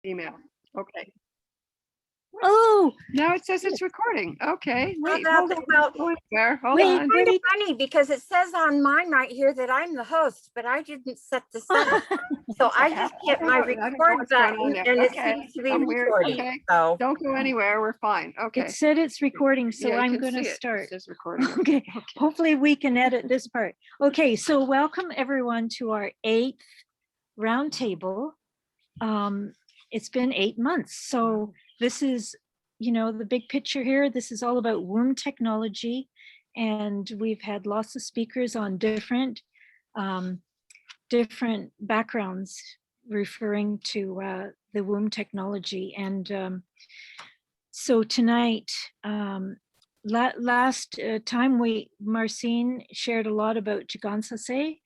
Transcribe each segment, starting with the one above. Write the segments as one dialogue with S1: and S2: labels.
S1: email. Okay.
S2: Oh,
S1: Now it says it's recording. Okay, wait,
S3: that-
S1: hold on.
S3: well,
S1: Go there. Hold
S2: wait,
S1: on.
S3: Kind of funny because it says on mine right here that I'm the host, but I didn't set this up. So I just hit my
S1: I don't know
S3: record
S1: what's going on
S3: button
S1: there.
S3: and it
S1: Okay,
S3: seems to be
S1: I'm weird.
S3: recording.
S1: Okay.
S3: So
S1: Don't go anywhere. We're fine. Okay.
S2: it said it's recording, so
S1: Yeah, you
S2: I'm
S1: can
S2: going to
S1: see it. It
S2: start.
S1: says recording.
S2: Okay, hopefully we can edit this part. Okay, so welcome everyone to our 8th roundtable. It's been 8 months. So this is, the big picture here. This is all about womb technology. And we've had lots of speakers on different backgrounds referring to the womb technology. And so tonight, last time Marcin shared a lot about Jigansase,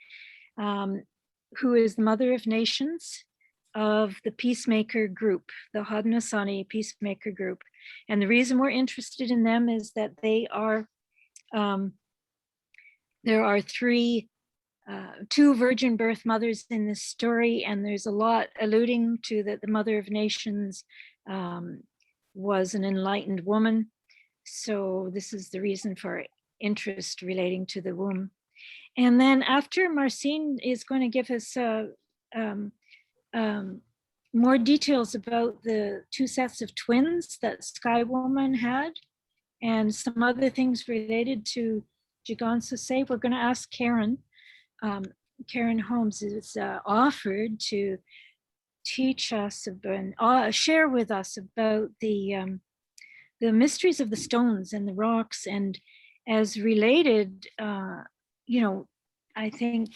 S2: who is the Mother of Nations of the Peacemaker Group, the Haudenosaunee Peacemaker Group. And the reason we're interested in them is that they are, there are two virgin birth mothers in this story, and there's a lot alluding to that the Mother of Nations was an enlightened woman. So this is the reason for interest relating to the womb. And then after, Marcin is going to give us more details about the 2 sets of twins that Sky Woman had and some other things related to Jigansase. We're going to ask Karen. Karen Holmes is offered to teach us about, share with us about the mysteries of the stones and the rocks, and as related, I think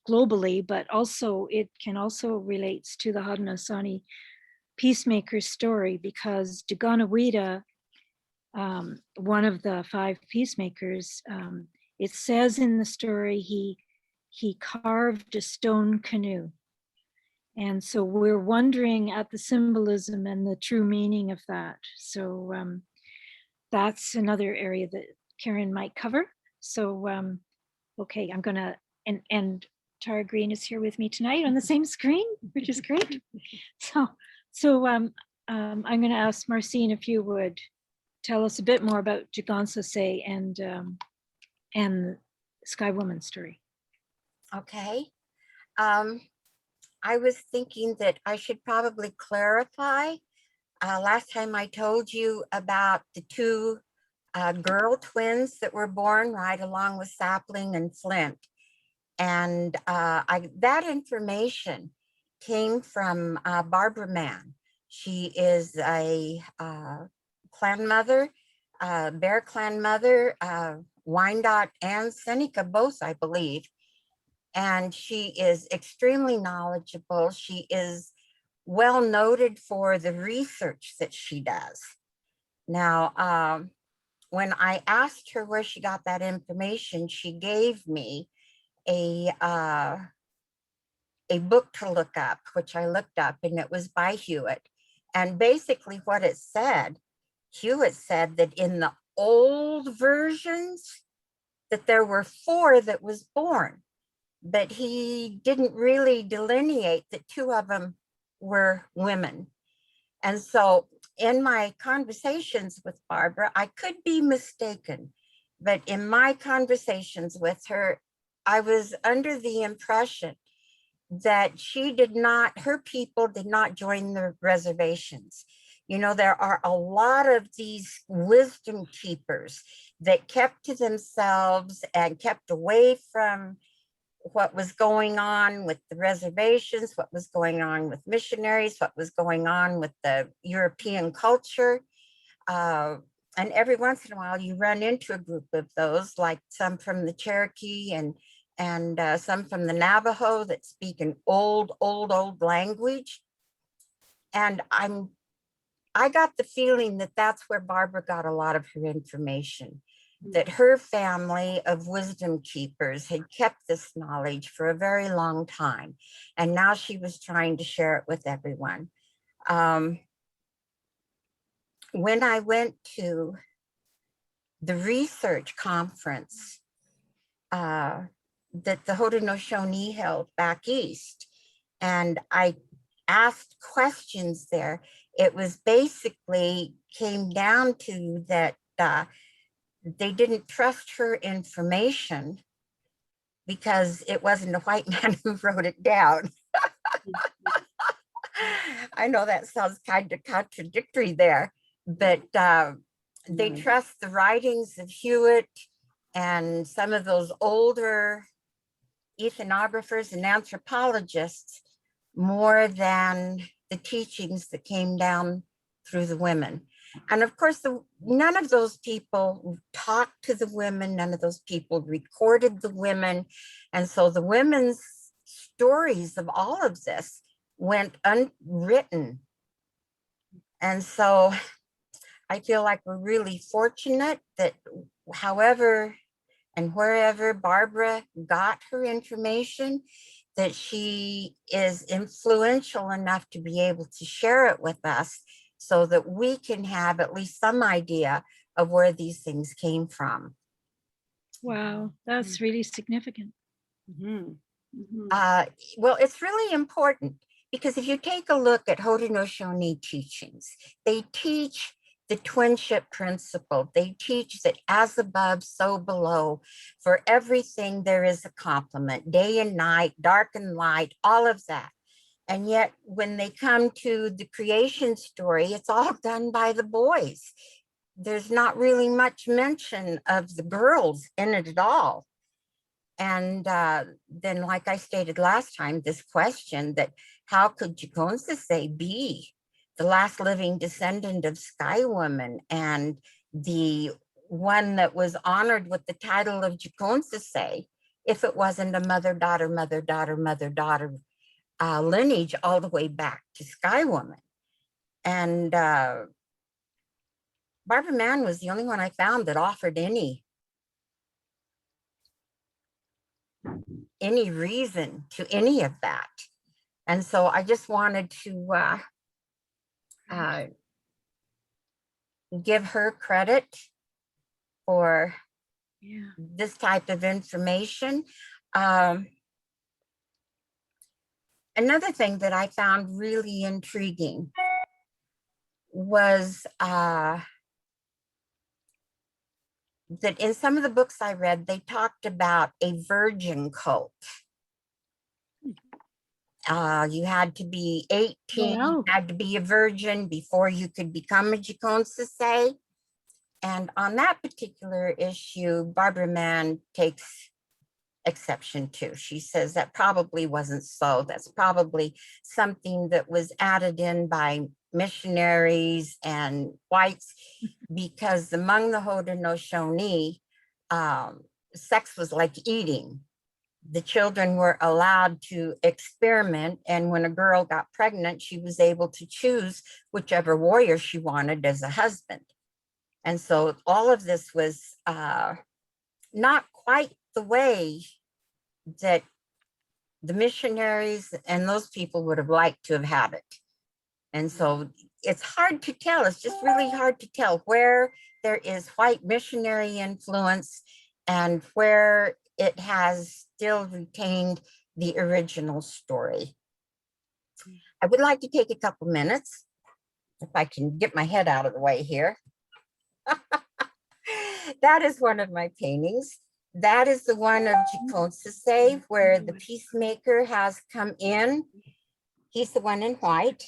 S2: globally, but also it can also relates to the Haudenosaunee Peacemaker story, because Daganawida, one of the 5 peacemakers, it says in the story he carved a stone canoe. And so we're wondering at the symbolism and the true meaning of that. So that's another area that Karen might cover. So, okay, I'm gonna, and Tara Green is here with me tonight on the same screen, which is great. So I'm gonna ask Marcin if you would tell us a bit more about Jigansase and Sky Woman story.
S3: okay. I was thinking that I should probably clarify. Last time I told you about the 2 girl twins that were born right along with Sapling and Flint. And that information came from Barbara Mann. She is a clan mother, Bear Clan mother, Wyandotte and Seneca both, I believe. And she is extremely knowledgeable. She is well noted for the research that she does. Now, when I asked her where she got that information, she gave me a book to look up, which I looked up, and it was by Hewitt. And basically what it said, Hewitt said that in the old versions, that there were 4 that was born, but he didn't really delineate that 2 of them were women. And so in my conversations with Barbara, I could be mistaken, but in my conversations with her, I was under the impression that her people did not join the reservations. There are a lot of these wisdom keepers that kept to themselves and kept away from what was going on with the reservations, what was going on with missionaries, what was going on with the European culture. And every once in a while you run into a group of those, like some from the Cherokee and some from the Navajo that speak an old language. And I got the feeling that that's where Barbara got a lot of her information, that her family of wisdom keepers had kept this knowledge for a very long time. And now she was trying to share it with everyone. When I went to the research conference that the Haudenosaunee held back east, and I asked questions there. It was basically came down to that they didn't trust her information because it wasn't a white man who wrote it down. I know that sounds kind of contradictory there, but they trust the writings of Hewitt and some of those older ethnographers and anthropologists more than the teachings that came down through the women. And of course, none of those people talked to the women, none of those people recorded the women. And so the women's stories of all of this went unwritten. And so I feel like we're really fortunate that however and wherever Barbara got her information, that she is influential enough to be able to share it with us so that we can have at least some idea of where these things came from.
S2: Wow, that's really significant.
S1: Mhm. Mhm.
S3: Well, it's really important because if you take a look at Haudenosaunee teachings, they teach the twinship principle. They teach that as above, so below. For everything, there is a complement, day and night, dark and light, all of that. And yet, when they come to the creation story, it's all done by the boys. There's not really much mention of the girls in it at all. And then, like I stated last time, this question that how could Jikonsase be the last living descendant of Sky Woman and the one that was honored with the title of Jikonsase if it wasn't a mother-daughter, mother-daughter, mother-daughter lineage all the way back to Sky Woman. And Barbara Mann was the only one I found that offered any reason to any of that. And so I just wanted to give her credit for
S2: Yeah.
S3: this type of information. Another thing that I found really intriguing was that in some of the books I read, they talked about a virgin cult. You had to be 18,
S2: Wow.
S3: you had to be a virgin before you could become a Jikonsase. And on that particular issue, Barbara Mann takes exception to. She says that probably wasn't so. That's probably something that was added in by missionaries and whites because among the Haudenosaunee, sex was like eating. The children were allowed to experiment, and when a girl got pregnant, she was able to choose whichever warrior she wanted as a husband. And so all of this was not quite the way that the missionaries and those people would have liked to have had it. And so it's hard to tell. It's just really hard to tell where there is white missionary influence and where it has still retained the original story. I would like to take a couple minutes, if I can get my head out of the way here. That is one of my paintings. That is the one of Jikonsase, where the peacemaker has come in. He's the one in white.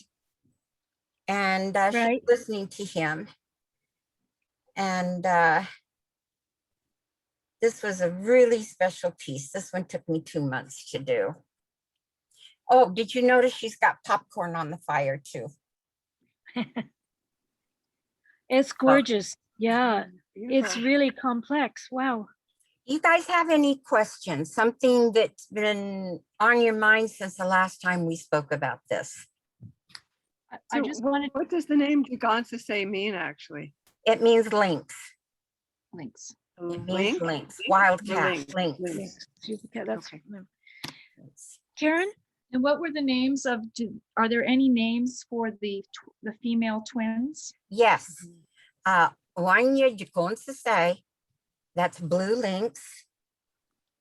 S3: And
S2: Right.
S3: she's listening to him. And this was a really special piece. This one took me 2 months to do. Oh, did you notice she's got popcorn on the fire too?
S2: It's gorgeous. Yeah, it's
S1: Beautiful.
S2: really complex. Wow.
S3: You guys have any questions? Something that's been on your mind since the last time we spoke about this?
S4: I
S1: So
S4: just wanted
S1: What does the name Jikonsase mean, actually?
S3: It means lynx.
S4: links.
S3: It means
S1: Link?
S3: lynx,
S1: Link?
S3: wildcat,
S1: Lynx.
S3: lynx.
S2: Yes, that's
S1: Okay.
S2: Karen.
S4: And what were the names of, are there any names for the female twins?
S3: Yes. Wanya Jikonsase, that's blue lynx.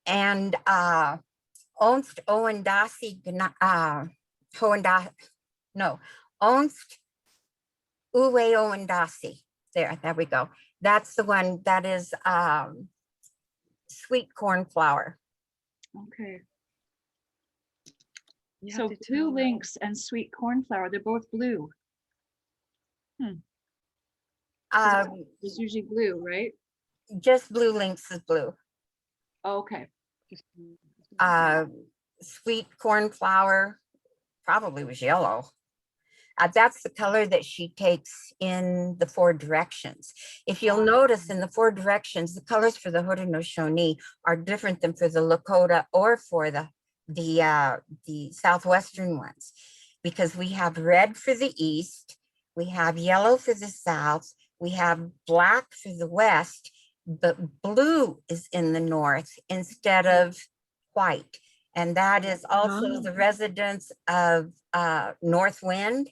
S3: And Onst Owendasi no, Onst Uwe Owendasi. There we go. That's the one that is sweet cornflower.
S4: Okay,
S1: You
S4: so
S1: have to
S4: blue
S1: tell her.
S4: lynx and sweet cornflower, they're both blue. It's usually blue, right?
S3: Just blue lynx is blue.
S4: Okay,
S1: Just-
S3: Sweet cornflower probably was yellow. That's the color that she takes in the four directions. If you'll notice in the four directions, the colors for the Haudenosaunee are different than for the Lakota or for the southwestern ones, because we have red for the east, we have yellow for the south, we have black for the west, but blue is in the north instead of white. And that is also the residents of North Wind,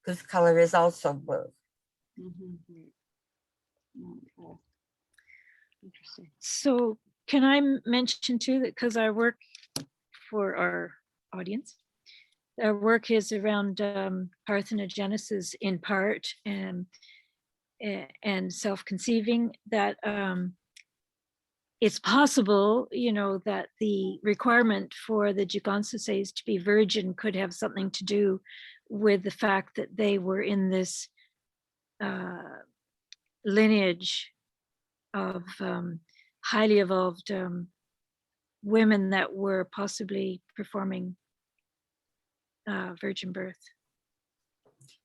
S3: whose color is also blue.
S4: mhm, okay.
S1: Interesting.
S2: So can I mention too that because our work for our audience, our work is around parthenogenesis in part and self-conceiving, that it's possible, you know, that the requirement for the Jegonssasays to be virgin could have something to do with the fact that they were in this lineage of highly evolved women that were possibly performing virgin birth.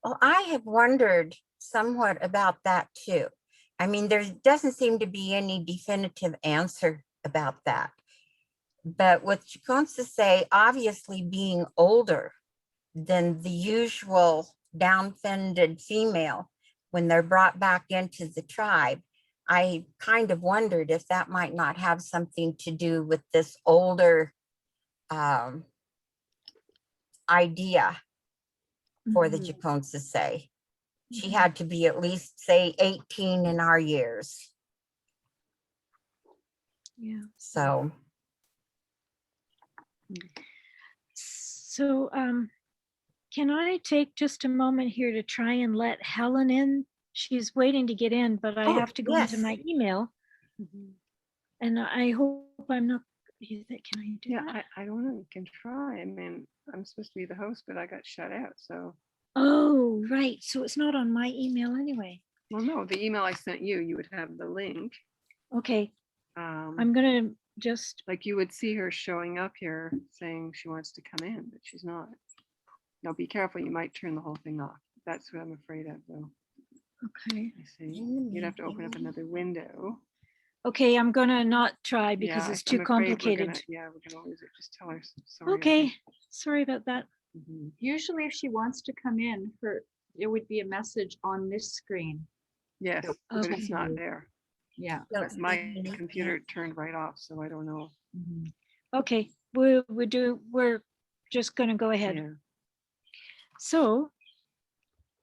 S3: Well, I have wondered somewhat about that too. I mean, there doesn't seem to be any definitive answer about that. But with Jegonssasaye obviously being older than the usual down-fended female when they're brought back into the tribe, I kind of wondered if that might not have something to do with this older idea for the Jegonssasaye. She had to be at least, say, 18 in our years.
S2: Yeah.
S3: So,
S2: So can I take just a moment here to try and let Helen in? She's waiting to get in, but I
S3: Oh,
S2: have to go into
S3: yes.
S2: my email,
S1: Mhm.
S2: and I hope I'm not. Can I do
S1: Yeah,
S2: that?
S1: I don't know. You can try. I mean, I'm supposed to be the host, but I got shut out. So,
S2: Oh, right. So it's not on my email anyway.
S1: well, no, the email I sent you, you would have the link.
S2: Okay,
S1: Um,
S2: I'm gonna just,
S1: like you would see her showing up here saying she wants to come in, but she's not. Now be careful, you might turn the whole thing off. That's what I'm afraid of though.
S2: okay.
S1: I see. You'd have to open up another window.
S2: Okay, I'm gonna not try because
S1: Yeah,
S2: it's
S1: I'm
S2: too
S1: afraid
S2: complicated.
S1: Yeah, we're gonna lose it. Just tell her sorry.
S2: Okay, sorry about that.
S1: Mhm.
S4: Usually if she wants to come in, it would be a message on this screen.
S1: Yes,
S4: So-
S1: but
S2: Okay.
S1: it's not there.
S4: Yeah.
S3: don't
S1: But
S3: see
S1: my
S3: any, yeah.
S1: computer turned right off, so I don't know.
S4: Mhm.
S2: Okay, we're just gonna go ahead.
S1: Yeah.
S2: So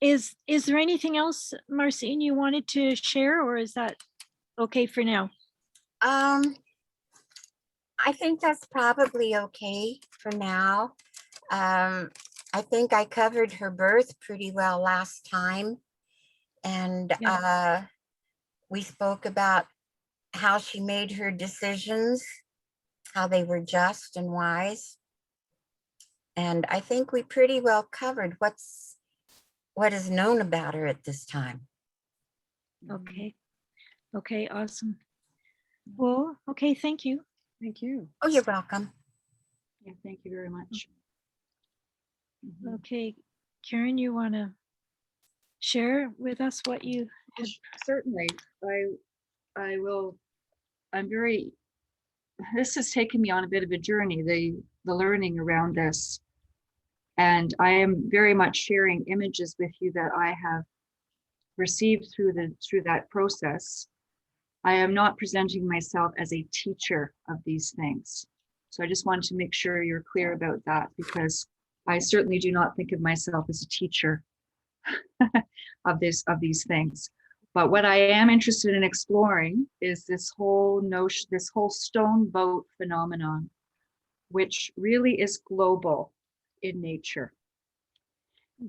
S2: is there anything else, Marcine, you wanted to share, or is that okay for now?
S3: I think that's probably okay for now. I think I covered her birth pretty well last time. And we spoke about how she made her decisions, how they were just and wise. And I think we pretty well covered what is known about her at this time.
S2: Okay, okay, awesome. Well, okay, thank you.
S1: Thank you.
S3: Oh, you're welcome.
S4: Yeah, thank you very much. Mhm.
S2: Okay, Karen, you wanna share with us what you had?
S4: Certainly, I will, this has taken me on a bit of a journey, the learning around this. And I am very much sharing images with you that I have received through that process. I am not presenting myself as a teacher of these things. So I just wanted to make sure you're clear about that, because I certainly do not think of myself as a teacher of these things. But what I am interested in exploring is this whole notion, this whole stone boat phenomenon, which really is global in nature.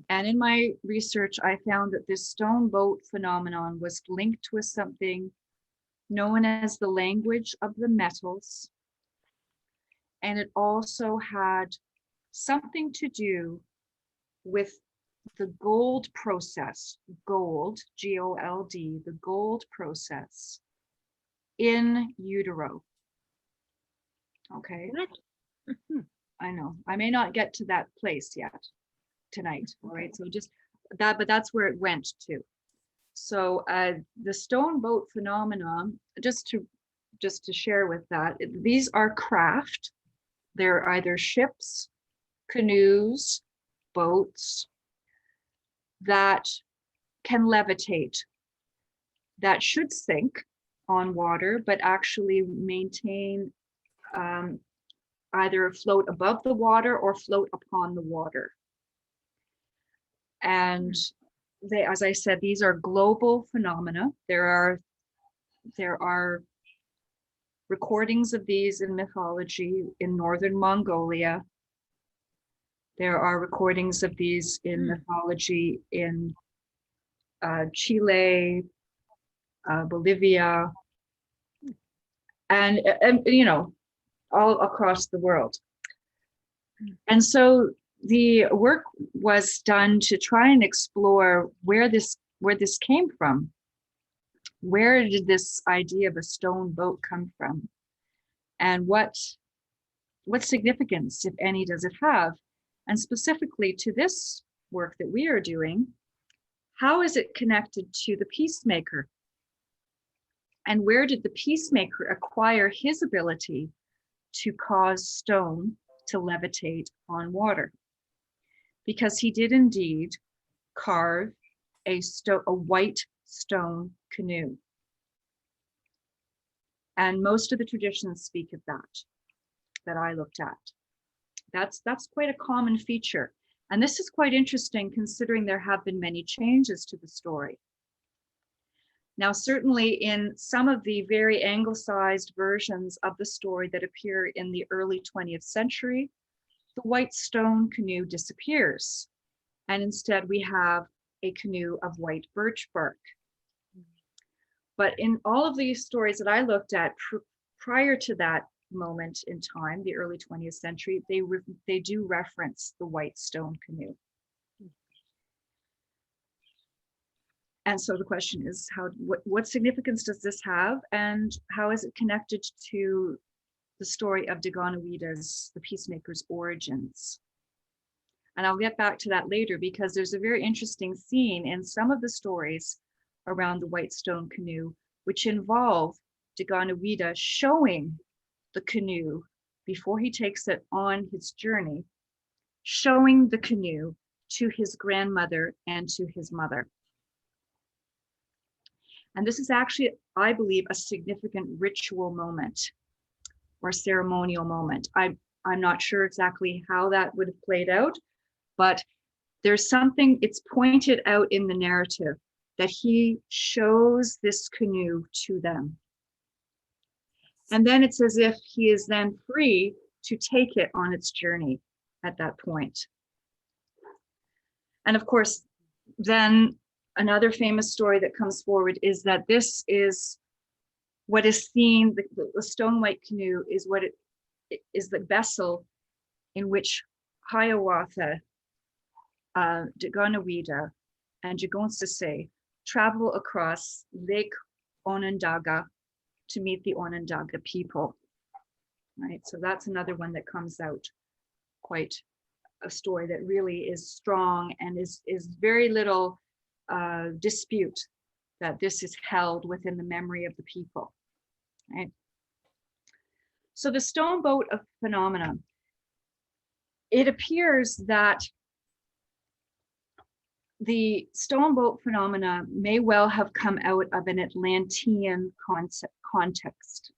S4: And in my research, I found that this stone boat phenomenon was linked with something known as the language of the metals. And it also had something to do with the gold process, gold, G-O-L-D, the gold process in utero. Okay,
S2: What?
S4: I know, I may not get to that place yet tonight, all right? So just that, but that's where it went to. So the stone boat phenomenon, just to share with that, these are craft. They're either ships, canoes, boats that can levitate, that should sink on water, but actually maintain either float above the water or float upon the water. And they, as I said, these are global phenomena. There are recordings of these in mythology in northern Mongolia. There are recordings of these in mythology in Chile, Bolivia, and you know, all across the world. And so the work was done to try and explore where this came from. Where did this idea of a stone boat come from? And what significance, if any, does it have? And specifically to this work that we are doing, how is it connected to the peacemaker? And where did the peacemaker acquire his ability to cause stone to levitate on water? Because he did indeed carve a white stone canoe. And most of the traditions speak of that I looked at. That's quite a common feature. And this is quite interesting considering there have been many changes to the story. Now, certainly in some of the very anglicized versions of the story that appear in the early 20th century, the white stone canoe disappears. And instead we have a canoe of white birch bark. But in all of these stories that I looked at prior to that moment in time, the early 20th century, they do reference the white stone canoe. And so the question is, what significance does this have, and how is it connected to the story of Daganowada's, the peacemaker's origins? And I'll get back to that later, because there's a very interesting scene in some of the stories around the white stone canoe, which involve Daganoweda showing the canoe before he takes it on his journey, showing the canoe to his grandmother and to his mother. And this is actually, I believe, a significant ritual moment or ceremonial moment. I'm not sure exactly how that would have played out, but there's something, it's pointed out in the narrative that he shows this canoe to them. And then it's as if he is then free to take it on its journey at that point. And of course, then another famous story that comes forward is that this is what is seen, the stone white canoe is what it is, the vessel in which Hiawatha, Daganoweda, and Jigonsasay travel across Lake Onondaga to meet the Onondaga people. Right, so that's another one that comes out, quite a story that really is strong, and is very little dispute that this is held within the memory of the people. Right. So the stone boat of phenomenon, it appears that the stone boat phenomena may well have come out of an Atlantean context.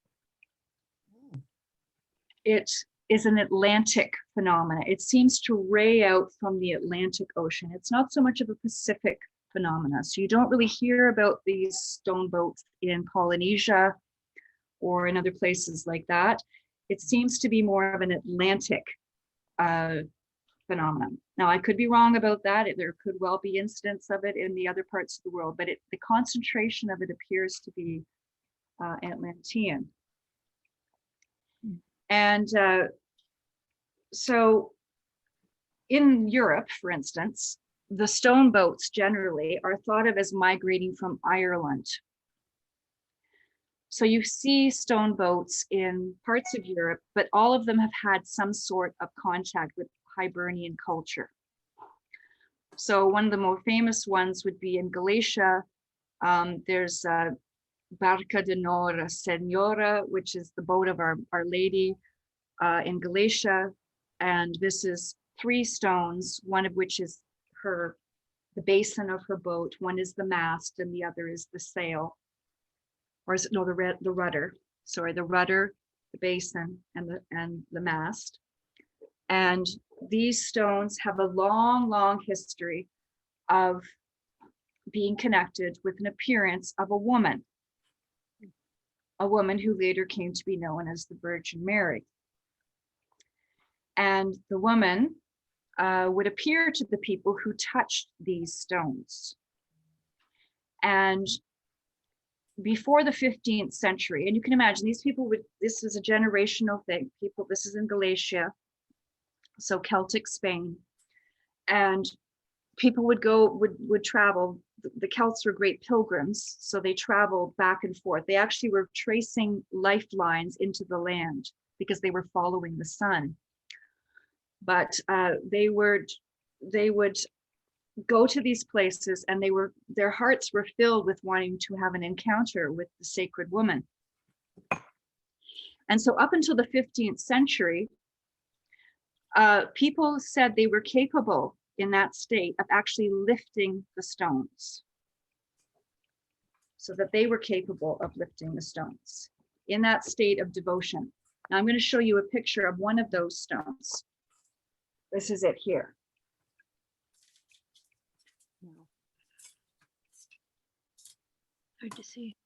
S4: It is an Atlantic phenomena. It seems to ray out from the Atlantic Ocean. It's not so much of a Pacific phenomena. So you don't really hear about these stone boats in Polynesia or in other places like that. It seems to be more of an Atlantic phenomenon. Now, I could be wrong about that. There could well be incidents of it in the other parts of the world, but the concentration of it appears to be Atlantean. And so in Europe, for instance, the stone boats generally are thought of as migrating from Ireland. So you see stone boats in parts of Europe, but all of them have had some sort of contact with Hibernian culture. So one of the more famous ones would be in Galicia. There's Barca de Nora Senora, which is the boat of Our Lady in Galicia. And this is 3 stones, one of which is the basin of her boat. One is the mast and the other is the sail. Or is it, no, the rudder. Sorry, the rudder, the basin, and the mast. And these stones have a long, long history of being connected with an appearance of a woman who later came to be known as the Virgin Mary. And the woman would appear to the people who touched these stones. And before the 15th century, and you can imagine these people this is a generational thing. This is in Galatia, so Celtic Spain. And people would travel. The Celts were great pilgrims, so they traveled back and forth. They actually were tracing lifelines into the land because they were following the sun. But they would go to these places, and their hearts were filled with wanting to have an encounter with the sacred woman. And so up until the 15th century, people said they were capable in that state of actually lifting the stones. So that they were capable of lifting the stones in that state of devotion. Now I'm going to show you a picture of one of those stones. This is it here.
S2: Hard to see.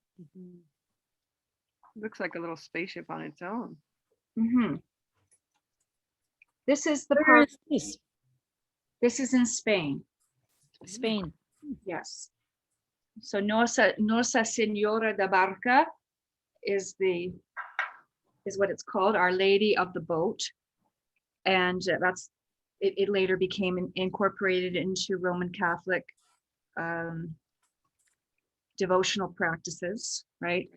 S1: Looks like a little spaceship on its own.
S4: Mm-hmm. This is the
S2: Where
S4: part.
S2: is this?
S4: This is in Spain.
S2: Spain.
S4: Yes. So Nosa Senora de Barca is what it's called, Our Lady of the Boat, and it later became incorporated into Roman Catholic devotional practices, right?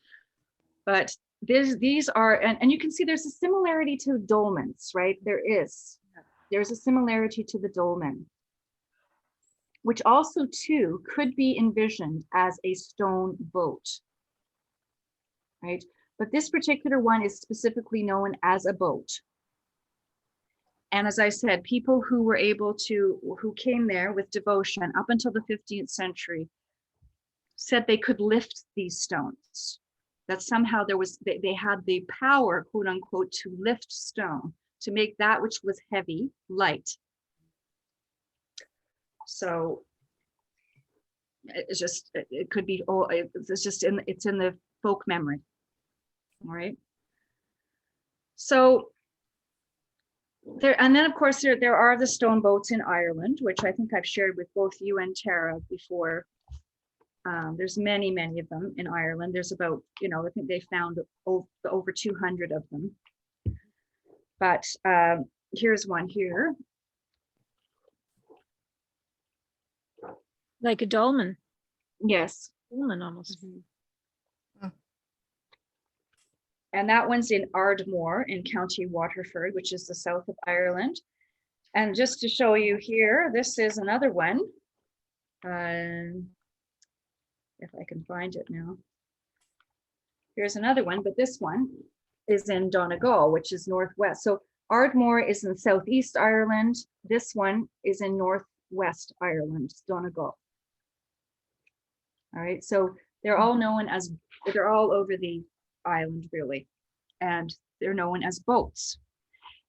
S4: But these are, and you can see there's a similarity to dolmens, right? There's a similarity to the dolmen, which also too could be envisioned as a stone boat, right? But this particular one is specifically known as a boat. And as I said, people who came there with devotion up until the 15th century said they could lift these stones, that somehow they had the power, quote unquote, to lift stone, to make that which was heavy, light. So it could be, it's in the folk memory. All right. So and then of course there are the stone boats in Ireland, which I think I've shared with both you and Tara before. There's many of them in Ireland. There's about, I think they found over 200 of them. But here's one here.
S2: Like a dolmen.
S4: Yes.
S2: Dolmen almost.
S4: And that one's in Ardmore in County Waterford, which is the south of Ireland. And just to show you here, this is another one. If I can find it now. Here's another one, but this one is in Donegal, which is northwest. So Ardmore is in southeast Ireland. This one is in northwest Ireland, Donegal. All right, so they're all over the island really, and they're known as boats.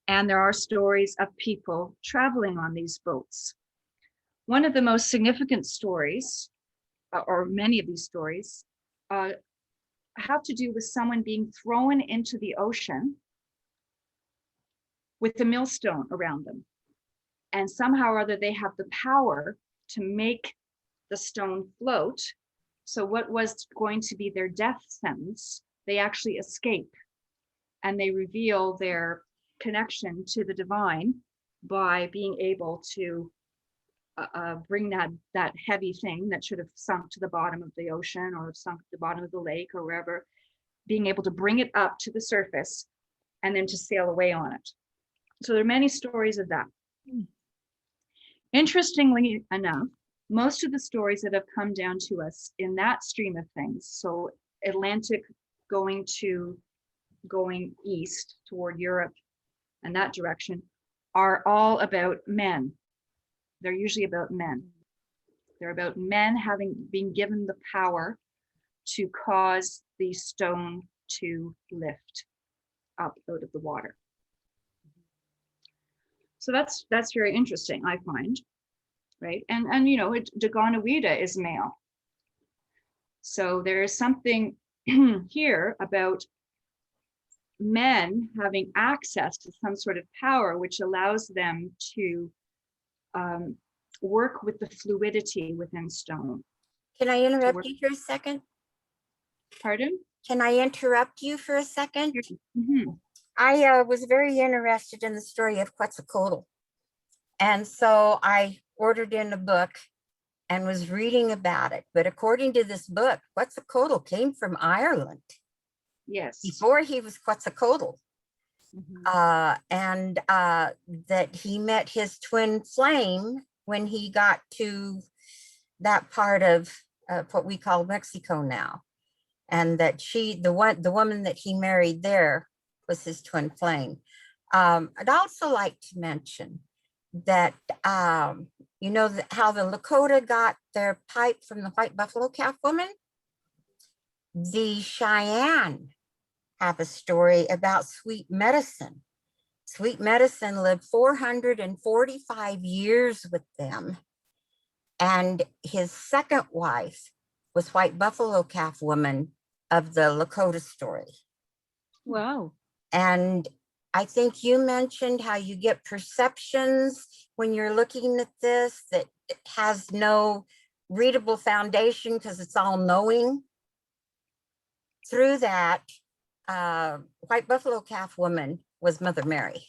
S4: And there are stories of people traveling on these boats. One of the most significant stories, or many of these stories, have to do with someone being thrown into the ocean with a millstone around them. and somehow or other they have the power to make the stone float. So what was going to be their death sentence, they actually escape, and they reveal their connection to the divine by being able to bring that heavy thing that should have sunk to the bottom of the ocean or sunk to the bottom of the lake or wherever, being able to bring it up to the surface and then to sail away on it. So there are many stories of that. Interestingly enough, most of the stories that have come down to us in that stream of things, so Atlantic going east toward Europe and that direction, are all about men. They're usually about men. They're about men having been given the power to cause the stone to lift up out of the water. So that's very interesting, I find, right? And you know, Daganoweda is male. So there is something here about men having access to some sort of power which allows them to work with the fluidity within stone.
S3: Can I
S4: work-
S3: interrupt you for a second?
S4: Pardon?
S3: Can I interrupt you for a second?
S4: Mhm.
S3: I was very interested in the story of Quetzalcoatl. And so I ordered in a book and was reading about it. But according to this book, Quetzalcoatl came from Ireland
S4: Yes.
S3: before he was Quetzalcoatl.
S1: Mhm.
S3: And that he met his twin flame when he got to that part of what we call Mexico now. And that the woman that he married there was his twin flame. I'd also like to mention that, you know, how the Lakota got their pipe from the White Buffalo Calf woman? The Cheyenne have a story about Sweet Medicine. Sweet Medicine lived 445 years with them. And his second wife was White Buffalo Calf woman of the Lakota story.
S2: Wow.
S3: And I think you mentioned how you get perceptions when you're looking at this that it has no readable foundation because it's all knowing. Through that, White Buffalo Calf woman was Mother Mary.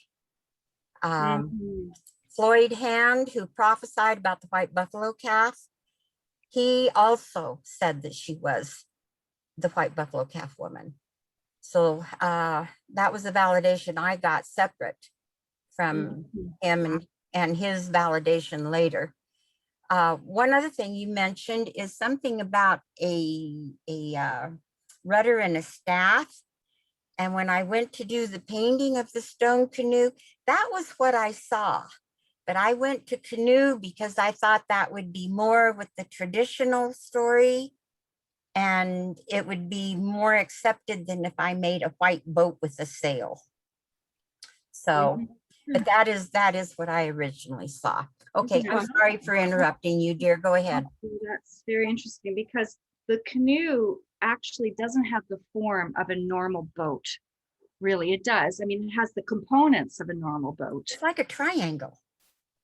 S4: Mhm.
S3: Floyd Hand, who prophesied about the White Buffalo Calf, he also said that she was the White Buffalo Calf woman. So that was a validation I got separate from
S4: Mhm.
S3: him and his validation later. One other thing you mentioned is something about a rudder and a staff. And when I went to do the painting of the stone canoe, that was what I saw. But I went to canoe because I thought that would be more with the traditional story. And it would be more accepted than if I made a white boat with a sail. So, but that is what I originally saw. Okay, I'm
S4: Mhm.
S3: sorry for interrupting you, dear. Go ahead.
S4: That's very interesting because the canoe actually doesn't have the form of a normal boat. Really, it does. I mean, it has the components of a normal boat.
S3: It's like a triangle.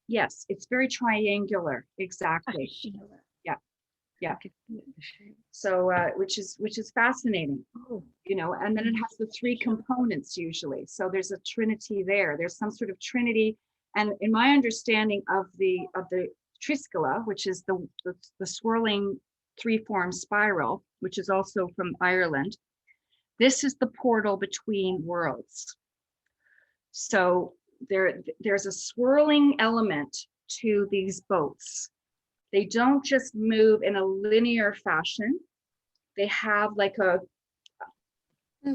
S4: Yes, it's very triangular. Exactly. Yeah.
S1: I could see it, the shape.
S4: So, which is fascinating,
S2: Oh,
S4: you know, and then it has the three components usually. So there's a trinity there. There's some sort of trinity. And in my understanding of the Triscala, which is the swirling three-form spiral, which is also from Ireland, this is the portal between worlds. So there's a swirling element to these boats. They don't just move in a linear fashion. They have like a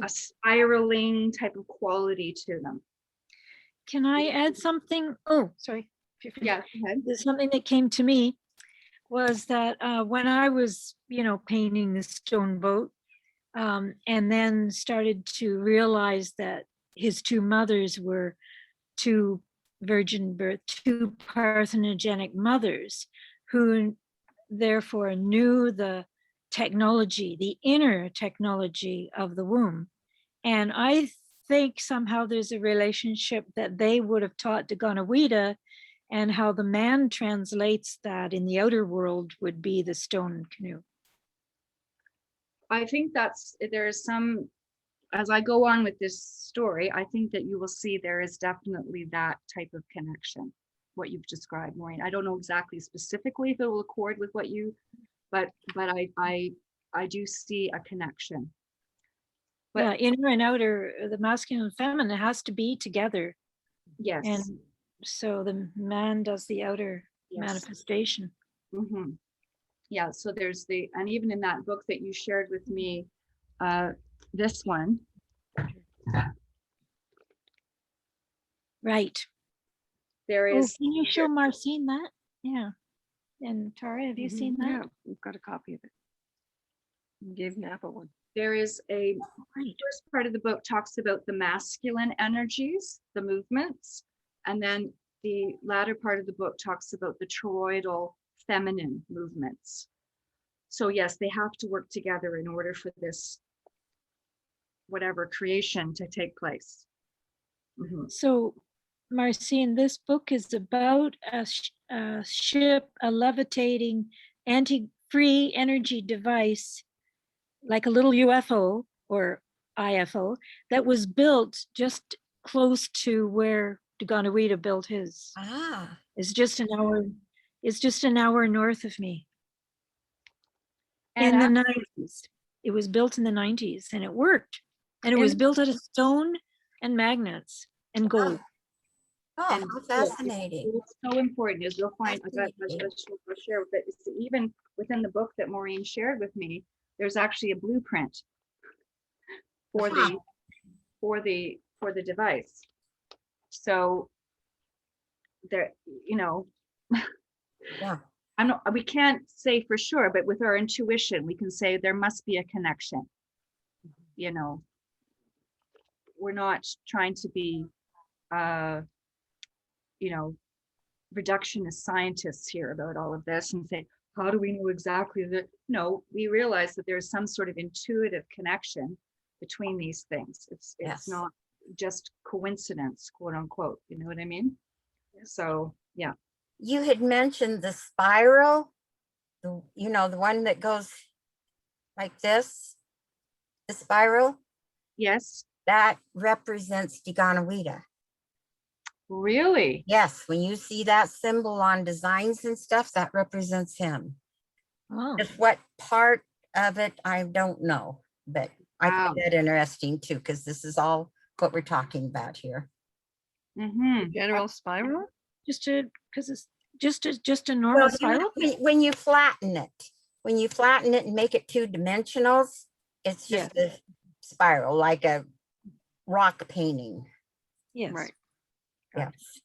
S4: spiraling type of quality to them.
S2: can I add something? Oh, sorry.
S4: Yeah, go ahead.
S2: There's something that came to me was that when I was, painting the stone boat, and then started to realize that his two mothers were two virgin birth, two parthenogenic mothers who therefore knew the technology, the inner technology of the womb. And I think somehow there's a relationship that they would have taught Daganoweda and how the man translates that in the outer world would be the stone canoe.
S4: I think there's some, as I go on with this story, I think that you will see there is definitely that type of connection, what you've described, Maureen. I don't know exactly specifically if it will accord with what you, but I do see a connection. But-
S2: Yeah, inner and outer, the masculine and feminine has to be together.
S4: Yes.
S2: And so the man does the outer
S4: Yes.
S2: manifestation.
S4: Mm-hmm. Yeah, so there's and even in that book that you shared with me, this one,
S2: Right.
S4: there
S2: Oh,
S4: is,
S2: can you show Marcine that? Yeah. And Tara, have you
S1: Mhm,
S2: seen that?
S1: Yeah, we've got a copy of it. We gave Napa one.
S4: there is a
S2: Right.
S4: first part of the book talks about the masculine energies, the movements, and then the latter part of the book talks about the toroidal feminine movements. So yes, they have to work together in order for this, whatever, creation to take place. Mhm.
S2: So, Marcine, this book is about a ship, a levitating anti-free energy device, like a little UFO or IFO, that was built just close to where Daganoweda built his.
S3: Ah,
S2: It's just an hour north of me.
S4: And
S2: In the 90s. It was built in the 90s and it worked. And it was
S4: And-
S2: built out of stone and magnets and gold.
S3: oh,
S4: And
S3: how
S4: look,
S3: fascinating.
S4: what's so important is you'll find,
S3: Fascinating.
S4: I'll share with it, it's even within the book that Maureen shared with me, there's actually a blueprint for the, for the device. So there, you know,
S3: Yeah,
S4: we can't say for sure, but with our intuition, we can say there must be a connection. You know, we're not trying to be, you know, reductionist scientists here about all of this and say, how do we know exactly that? No, we realize that there's some sort of intuitive connection between these things. It's
S3: Yes.
S4: not just coincidence, quote unquote. You know what I mean? So yeah.
S3: you had mentioned the spiral, you know, the one that goes like this, the spiral,
S4: Yes.
S3: that represents Daganoweda.
S4: Really?
S3: Yes, when you see that symbol on designs and stuff, that represents him.
S2: Oh,
S3: Just what part of it, I don't know, but I
S4: Wow.
S3: find that interesting too, because this is all what we're talking about here.
S4: Mm-hmm.
S1: General spiral?
S2: because it's just a
S3: Well,
S2: normal
S3: you know,
S2: spiral.
S3: when you flatten it and make it 2 dimensionals, it's
S2: Yeah.
S3: just a spiral, like a rock painting.
S2: Yes.
S1: Right.
S3: Yes.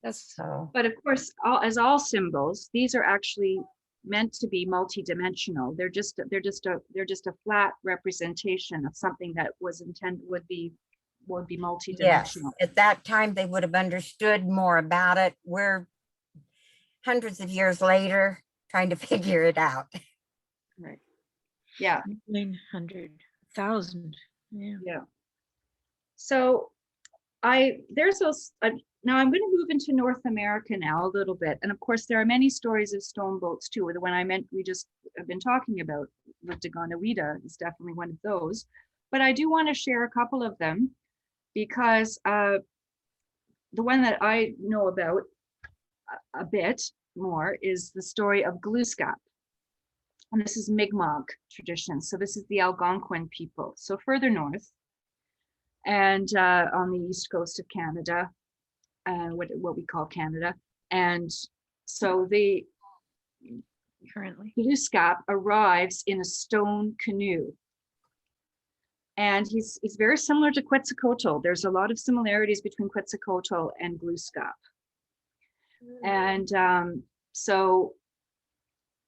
S2: That's
S3: So,
S4: But of course, as all symbols, these are actually meant to be multidimensional. They're just a flat representation of something that was intended would be
S3: yes,
S4: multidimensional.
S3: at that time, they would have understood more about it. We're hundreds of years later trying to figure it out.
S1: Right.
S4: Yeah.
S2: 900,000. Yeah.
S4: Yeah. So there's those, now I'm going to move into North America now a little bit. And of course, there are many stories of stone boats too. The one we just have been talking about with Daganoweda is definitely one of those. But I do want to share a couple of them because the one that I know about a bit more is the story of Glooscap. And this is Mi'kmaq tradition. So this is the Algonquin people. So further north, and on the east coast of Canada, what we call Canada. And so the
S2: Currently.
S4: Glooscap arrives in a stone canoe. And he's very similar to Quetzalcoatl. There's a lot of similarities between Quetzalcoatl and Glooscap. And so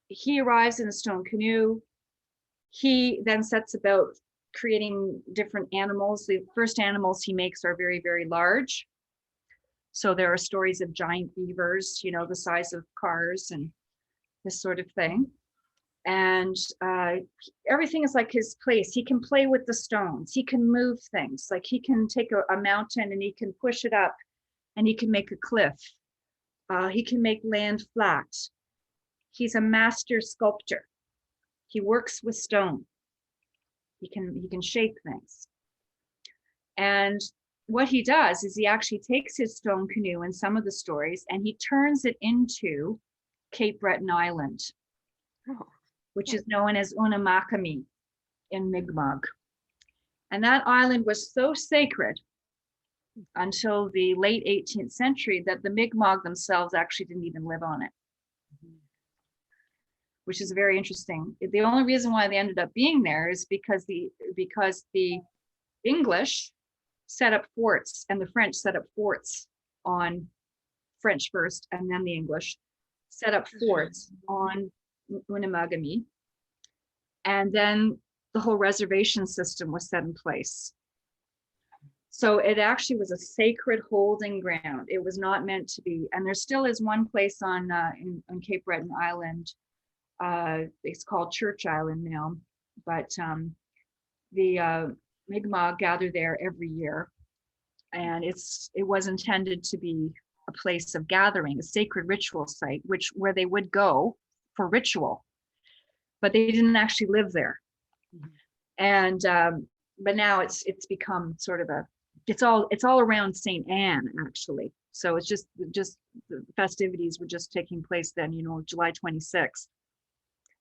S4: he arrives in a stone canoe. He then sets about creating different animals. The first animals he makes are very, very large. So there are stories of giant beavers, you know, the size of cars and this sort of thing. And everything is like his place. He can play with the stones. He can move things. Like he can take a mountain and he can push it up and he can make a cliff. He can make land flat. He's a master sculptor. He works with stone. He can shape things. And what he does is he actually takes his stone canoe in some of the stories and he turns it into Cape Breton Island,
S1: Oh,
S4: which is known as Unamakami in Mi'kmaq. And that island was so sacred until the late 18th century that the Mi'kmaq themselves actually didn't even live on it, which is very interesting. The only reason why they ended up being there is because the English set up forts and the French set up forts on French first, and then the English set up forts on Unamagami. And then the whole reservation system was set in place. So it actually was a sacred holding ground. It was not meant to be. And there still is one place on Cape Breton Island. It's called Church Island now, but the Mi'kmaq gather there every year. And it was intended to be a place of gathering, a sacred ritual site, where they would go for ritual, but they didn't actually live there. And but now it's become sort of it's all around St. Anne actually. So it's just the festivities were just taking place then, July 26th.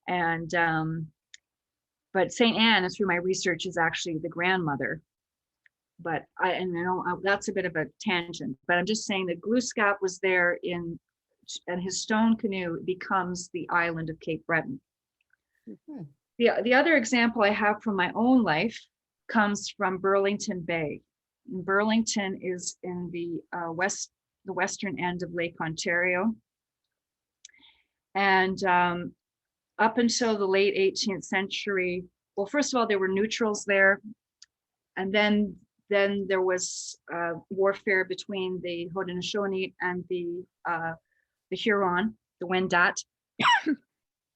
S4: And but St. Anne, through my research, is actually the grandmother. But I know that's a bit of a tangent, but I'm just saying that Glooscap was there and his stone canoe becomes the island of Cape Breton.
S3: Mhm.
S4: The other example I have from my own life comes from Burlington Bay. And Burlington is in the western end of Lake Ontario. And up until the late 18th century, well, first of all, there were neutrals there. And then there was warfare between the Haudenosaunee and the Huron, the Wendat.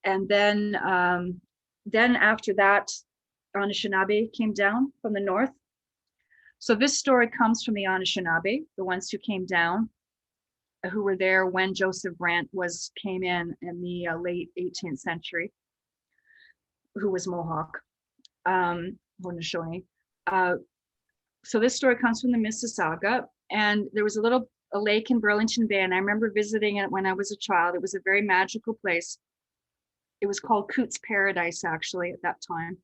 S4: And then after that, Anishinaabe came down from the north. So this story comes from the Anishinaabe, the ones who came down, who were there when Joseph Brant came in the late 18th century, who was Mohawk, Haudenosaunee. So this story comes from the Mississauga, and there was a lake in Burlington Bay, and I remember visiting it when I was a child. It was a very magical place. It was called Coote's Paradise, actually, at that time.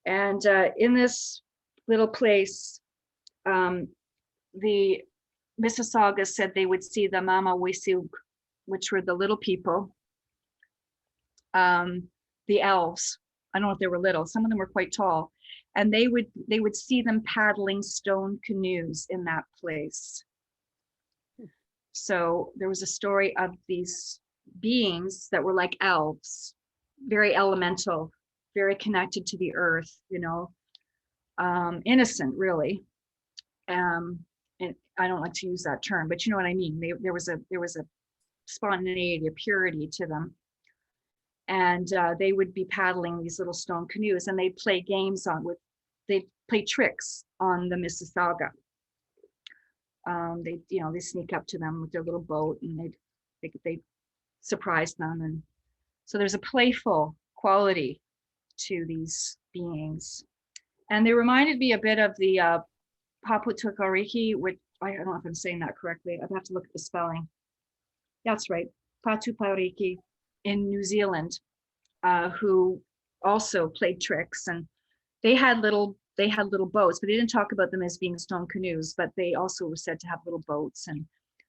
S4: And in this little place, the Mississaugas said they would see the Mama Wisiug, which were the little people, the elves. I don't know if they were little. Some of them were quite tall. And they would see them paddling stone canoes in that place. So there was a story of these beings that were like elves, very elemental, very connected to the earth, innocent really. And I don't like to use that term, but you know what I mean. There was a spontaneity, a purity to them. And they would be paddling these little stone canoes, and they'd play games they'd play tricks on the Mississauga. They sneak up to them with their little boat, and they surprise them. And so there's a playful quality to these beings. And they reminded me a bit of the Paputukariki, which I don't know if I'm saying that correctly. I'd have to look at the spelling. That's right, Patupariki in New Zealand, who also played tricks, and they had little boats, but they didn't talk about them as being stone canoes, but they also were said to have little boats. And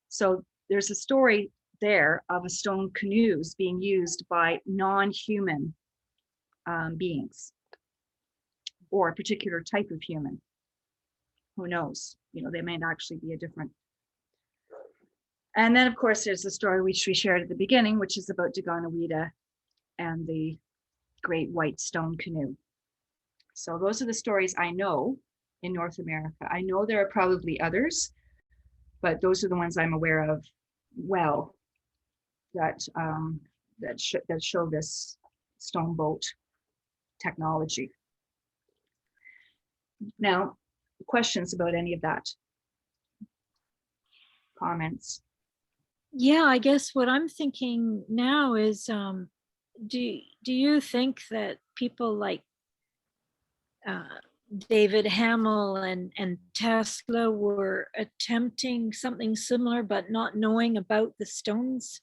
S4: so there's a story there of a stone canoes being used by non-human beings, or a particular type of human. Who knows? They may actually be a different. And then, of course, there's the story which we shared at the beginning, which is about Daganoweda and the great white stone canoe. So those are the stories I know in North America. I know there are probably others, but those are the ones I'm aware of well, that show this stone boat technology. Now, questions about any of that? comments.
S2: Yeah, I guess what I'm thinking now is, do you think that people like David Hamill and Tesla were attempting something similar, but not knowing about the stones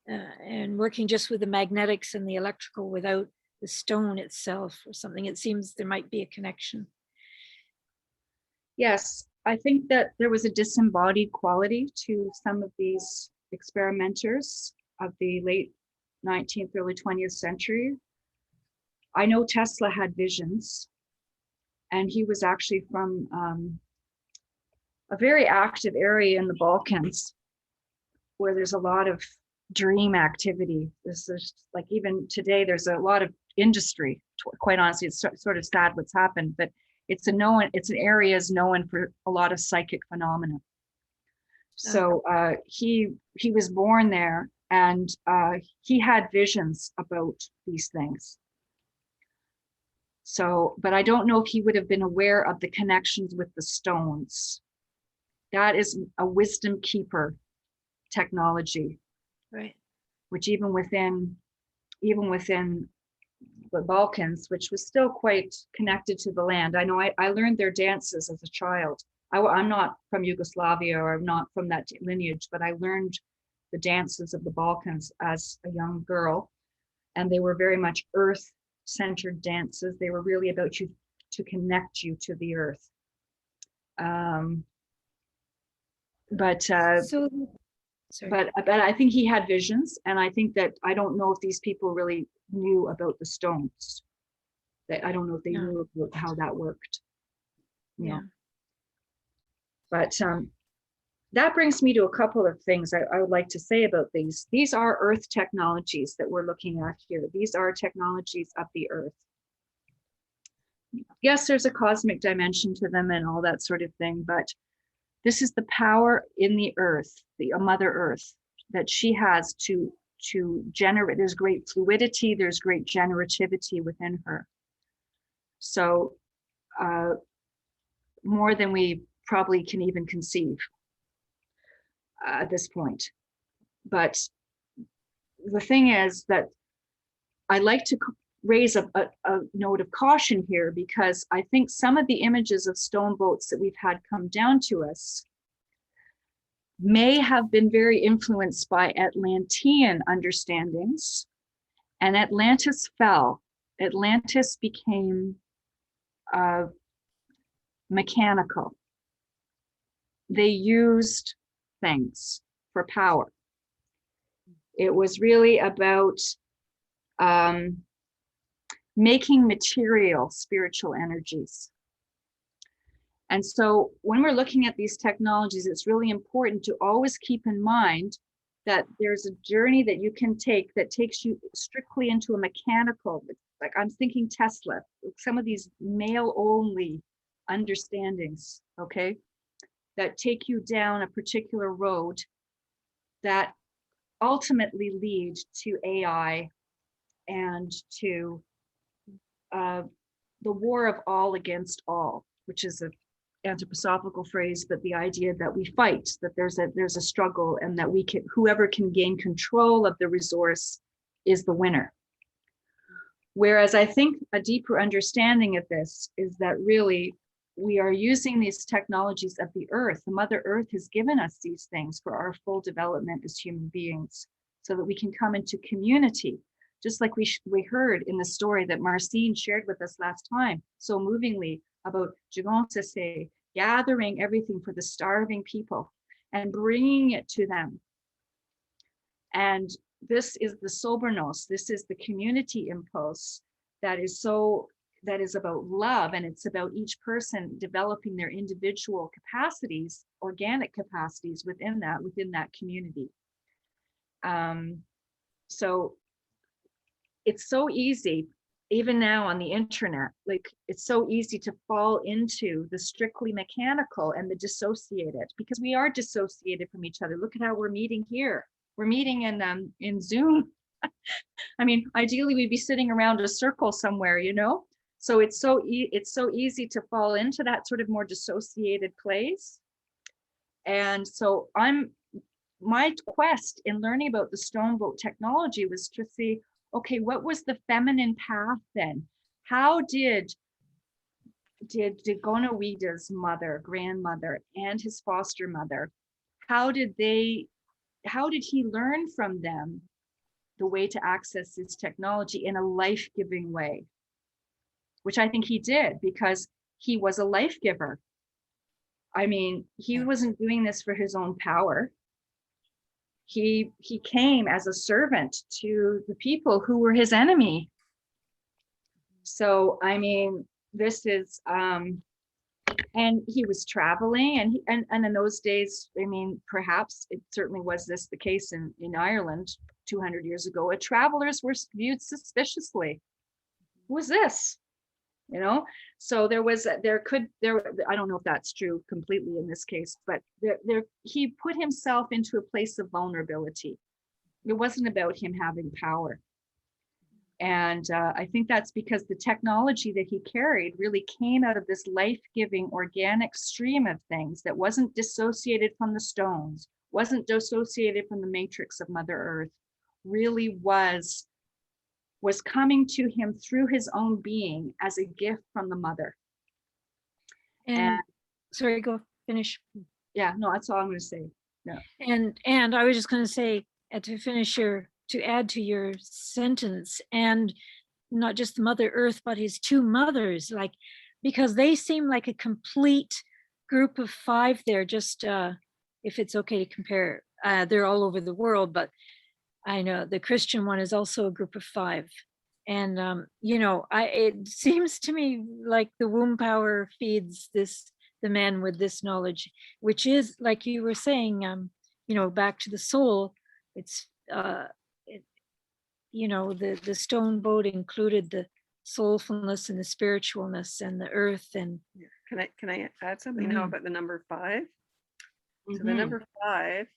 S2: and working just with the magnetics and the electrical without the stone itself or something? It seems there might be a connection.
S4: Yes, I think that there was a disembodied quality to some of these experimenters of the late 19th, early 20th century. I know Tesla had visions, and he was actually from a very active area in the Balkans where there's a lot of dream activity. This is like, even today, there's a lot of industry. Quite honestly, it's sort of sad what's happened, but it's an area is known for a lot of psychic phenomena. So he was born there, and he had visions about these things. So, but I don't know if he would have been aware of the connections with the stones. That is a wisdom keeper technology,
S2: Right.
S4: which even within the Balkans, which was still quite connected to the land. I know I learned their dances as a child. I'm not from Yugoslavia, or I'm not from that lineage, but I learned the dances of the Balkans as a young girl, and they were very much earth-centered dances. They were really about you to connect you to the earth.
S2: Sorry.
S4: But I think he had visions, and I think that I don't know if these people really knew about the stones. That I don't know if they knew about how that worked.
S2: Yeah.
S4: But that brings me to a couple of things I would like to say about these. These are earth technologies that we're looking at here. These are technologies of the earth. Yes, there's a cosmic dimension to them and all that sort of thing, but this is the power in the earth, the Mother Earth, that she has to generate. There's great fluidity, there's great generativity within her. So more than we probably can even conceive at this point. But the thing is that I like to raise a note of caution here, because I think some of the images of stone boats that we've had come down to us may have been very influenced by Atlantean understandings, and Atlantis fell. Atlantis became mechanical. They used things for power. It was really about making material spiritual energies. And so when we're looking at these technologies, it's really important to always keep in mind that there's a journey that you can take that takes you strictly into a mechanical, like I'm thinking Tesla, some of these male only understandings, okay, that take you down a particular road that ultimately lead to AI and to the war of all against all, which is an anthroposophical phrase, but the idea that we fight, that there's a struggle, and that whoever can gain control of the resource is the winner. Whereas I think a deeper understanding of this is that really we are using these technologies of the earth. The Mother Earth has given us these things for our full development as human beings, so that we can come into community. Just like we heard in the story that Marcine shared with us last time, so movingly, about Jigonsese gathering everything for the starving people and bringing it to them. And this is the Sobernos, this is the community impulse that is about love, and it's about each person developing their individual capacities, organic capacities within that community. So it's so easy, even now on the internet, like it's so easy to fall into the strictly mechanical and the dissociated, because we are dissociated from each other. Look at how we're meeting here. We're meeting in Zoom. I mean, ideally we'd be sitting around a circle somewhere, you know? So it's so easy to fall into that sort of more dissociated place. And so I'm my quest in learning about the stone boat technology was to see, okay, what was the feminine path then? How did Gonawida's mother, grandmother, and his foster mother, how did he learn from them the way to access this technology in a life-giving way? Which I think he did, because he was a life giver. I mean, he wasn't doing this for his own power. He came as a servant to the people who were his enemy. So, I mean, this is, and he was traveling, and in those days, I mean, perhaps it certainly was this the case in Ireland 200 years ago, travelers were viewed suspiciously. Who was this? You know, so I don't know if that's true completely in this case, but he put himself into a place of vulnerability. It wasn't about him having power. And I think that's because the technology that he carried really came out of this life-giving organic stream of things that wasn't dissociated from the stones, wasn't dissociated from the matrix of Mother Earth, really was coming to him through his own being as a gift from the mother.
S2: And sorry, go finish.
S4: Yeah, no, that's all I'm going to say. Yeah.
S2: And I was just going to say, to add to your sentence, and not just the Mother Earth, but his two mothers, like, because they seem like a complete group of five there, just if it's okay to compare, they're all over the world, but I know the Christian one is also a group of five. And, it seems to me like the womb power feeds the man with this knowledge, which is, like you were saying, back to the soul. It's, the stone boat included the soulfulness and the spiritualness and the earth. And
S1: can I add something now about the number 5? So the number 5,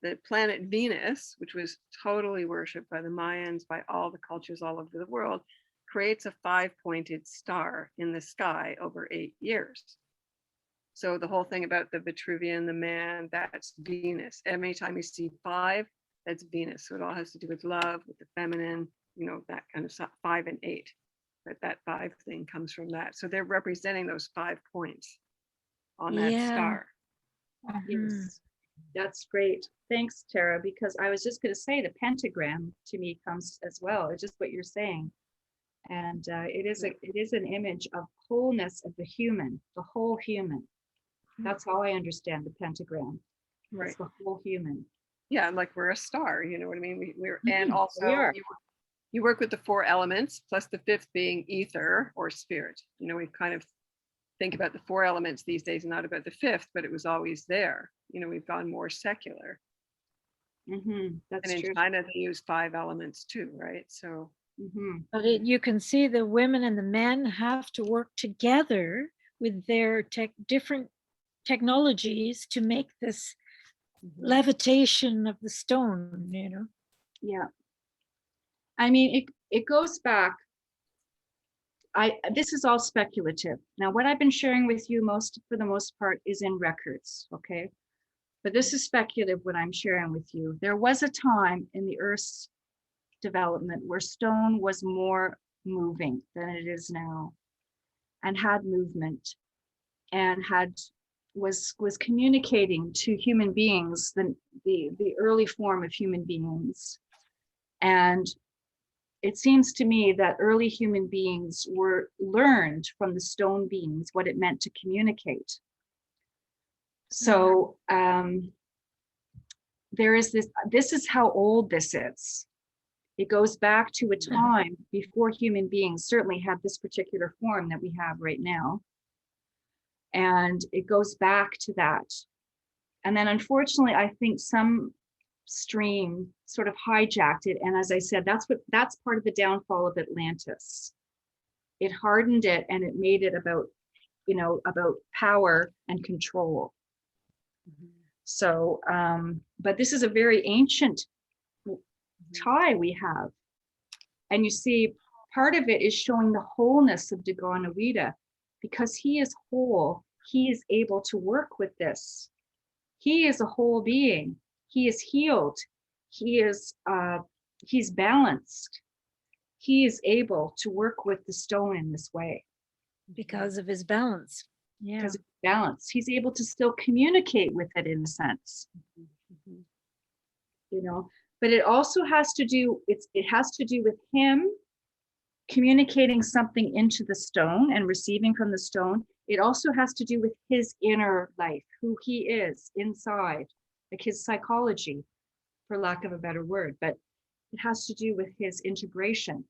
S1: the planet Venus, which was totally worshipped by the Mayans, by all the cultures all over the world, creates a 5-pointed star in the sky over 8 years. So the whole thing about the Vitruvian, the man, that's Venus. Every time you see 5, that's Venus. So it all has to do with love, with the feminine, that kind of stuff, 5 and 8. But that 5 thing comes from that. So they're representing those 5 points on that star.
S4: Yes, that's great. Thanks, Tara, because I was just going to say the pentagram to me comes as well. It's just what you're saying. And it is an image of wholeness of the human, the whole human. That's how I understand the pentagram.
S1: Right.
S4: It's the whole human.
S1: Yeah, like we're a star, you know what I mean? We're and
S4: We
S1: also
S4: are.
S1: you work with the 4 elements, plus the 5th being ether or spirit. We kind of think about the 4 elements these days, and not about the 5th, but it was always there. We've gone more secular.
S4: That's
S1: and in
S4: true.
S1: China, they use 5 elements too, right? So
S2: but you can see the women and the men have to work together with their different technologies to make this levitation of the stone,
S4: Yeah. I mean, it goes back. This is all speculative. Now, what I've been sharing with you for the most part is in records, okay? But this is speculative what I'm sharing with you. There was a time in the Earth's development where stone was more moving than it is now, and had movement, and was communicating to human beings, the early form of human beings. And it seems to me that early human beings learned from the stone beings what it meant to communicate. So there is this is how old this is. It goes back to a time before human beings certainly had this particular form that we have right now. And it goes back to that. And then unfortunately, I think some stream sort of hijacked it. And as I said, that's part of the downfall of Atlantis. It hardened it, and it made it about power and control. So, but this is a very ancient tie we have. And you see, part of it is showing the wholeness of Daganowida. Because he is whole, he is able to work with this. He is a whole being. He is healed. He is he's balanced. He is able to work with the stone in this way
S2: because of his balance. Yeah.
S4: because of balance. He's able to still communicate with it in a sense, you know. But it also has to do, it has to do with him communicating something into the stone and receiving from the stone. It also has to do with his inner life, who he is inside, like his psychology, for lack of a better word. But it has to do with his integration